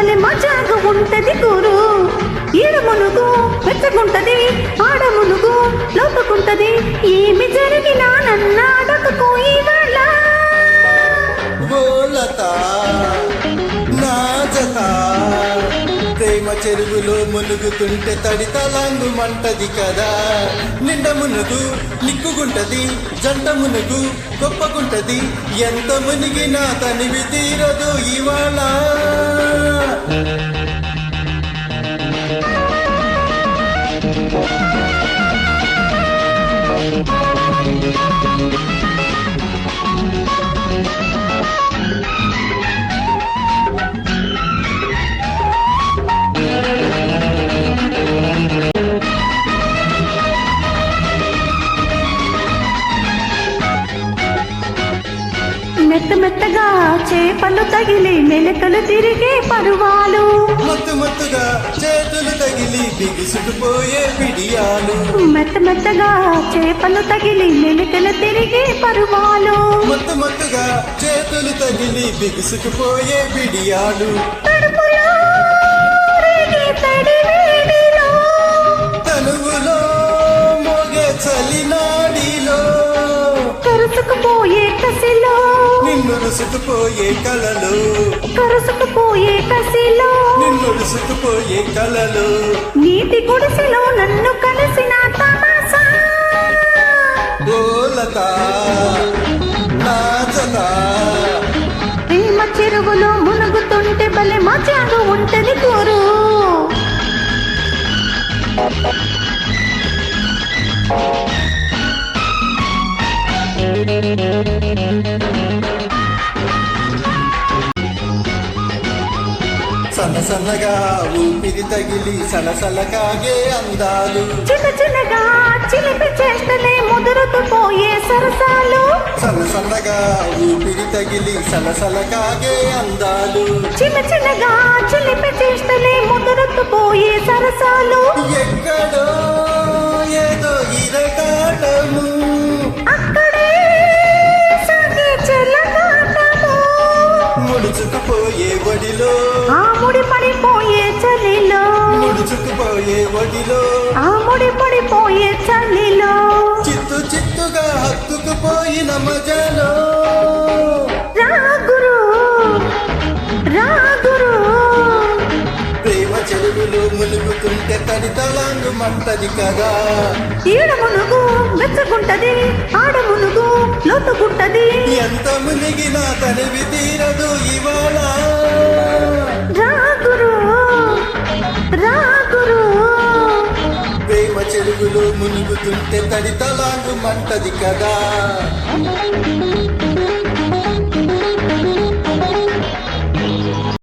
భలే మజాగా ఉంటది కూరు. ఈడ మునుగు వెచ్చగుంటది, ఆడ మునుగు లోతుకుంటది. ఏమి జరిగినా నన్ను అడగకు ఇవాళ. ప్రేమ చెరువులో మునుగుతుంటే తడితలాంగు మంటది కదా. నిండ మునుగు నిక్కుగుంటది, జంట మునుగు గొప్పగుంటది. ఎంత మునిగినా తనివి తీరదు ఇవాళ. మెత్త మెత్తగా చేపలు తగిలి మెలకలు తిరిగే పరువాలు. మత్తు మత్తుగా చేతులు తగిలి బిగుసుకుపోయే బిడియాలు. మెత్త మెత్తగా చేపలు తగిలి మెలకలు తిరిగే పరువాలు. మత్తు మత్తుగా చేతులు తగిలి బిగుసుకుపోయే బిడియాలు. తడుపులో రేగే తడి వేడిలో, తనువులో మోగే చలినాడిలో, కరుసుకుపోయే కసిలో, నిన్ను రుసుకుపోయే కలలు, కరుసుకుపోయే కసిలో, నిన్ను రుసుకుపోయే కలలు. నీటి గుడిసెలో నన్ను కలిసిన తమాసా. ఓలత నాచత ప్రేమ చెరువులో మునుగుతుంటే భలే మజాగా ఉంటది కూరు. సన్న సన్నగా ఊపిరి తగిలి సలసలకాగే అందాలు. చిన్న చిన్నగా చిలిపి చేస్తలే ముదురుతూ పోయే సరసాలు. సన్న సన్నగా ఊపిరి తగిలి సలసలకాగే అందాలు. చిన్న చిన్నగా చిలిపి చేస్తలే ముదురుతూ పోయే సరసాలు. ఎక్కడో ఏదో ఇరకాటము, అక్కడే సాగే చెలగాటము. ముడుచుకుపోయే ఒడిలో, ఆ ముడి పడిపోయే చలిలో, ముడుచుకుపోయే ఒడిలో, ఆ ముడి పడిపోయే చలిలో. చిత్తు చిత్తుగా హత్తుకుపోయిన మజలో. రాగురు రాగురు, ప్రేమ చెరువులో మునుగుతుంటే తడితలాంగు మంటది కదా. ఈడ మునుగు వెచ్చగుంటది, ఆడ మునుగు లోతుగుంటది. ఎంత మునిగినా తనివి తీరదు ఇవాళ. రాగురు రాగురు, ప్రేమ చెరువులో మునుగుతుంటే తడితలాంగు మంటది కదా.